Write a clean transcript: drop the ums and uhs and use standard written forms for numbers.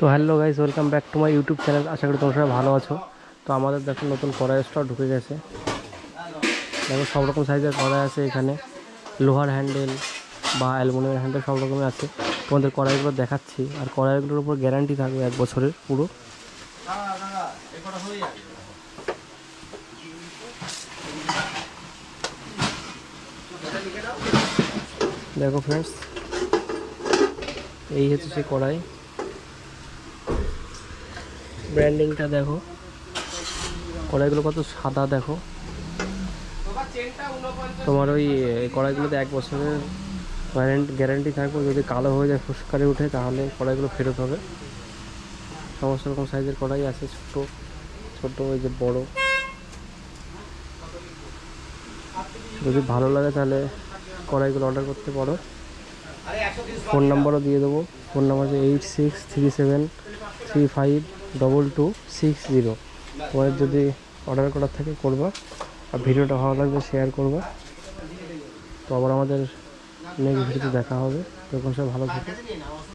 তো hello guys, welcome back to my YouTube channel. আশা করি তোমরা সবাই ভালো আছো। তো আমাদের দেখো নতুন কড়াই স্টক ঢুকে গেছে। দেখো সব রকম সাইজের কড়াই আছে এখানে, লোহার হ্যান্ডেল বা অ্যালুমিনিয়াম হ্যান্ডেল সব রকমের আছে। তোমাদের কড়াইগুলো দেখাচ্ছি, আর কড়াইগুলোর উপর গ্যারান্টি থাকবে 1 বছরের পুরো। দেখো ফ্রেন্ডস, এই হচ্ছে সেই কড়াই, ব্র্যান্ডিংটা দেখো, কড়াইগুলো কত সাদা দেখো। তোমার ওই কড়াইগুলোতে 1 বছরের গ্যারান্টি থাকবে। যদি কালো হয়ে যায়, ফুসকারে ওঠে, তাহলে কড়াইগুলো ফেরত হবে। সমস্ত রকম সাইজের কড়াই আছে, ছোট ছোট ওই যে বড়। যদি ভালো লাগে তাহলে কড়াইগুলো অর্ডার করতে পারো। ফোন নাম্বারও দিয়ে দেবো। ফোন নাম্বার হচ্ছে 8637352260। তোমাদের যদি অর্ডার করার থাকে করবা, আর ভিডিওটা ভালো লাগবে শেয়ার করবা। তো আবার আমাদের নেক্সট ভিডিওতে দেখা হবে। তখন সব ভালো থাকে।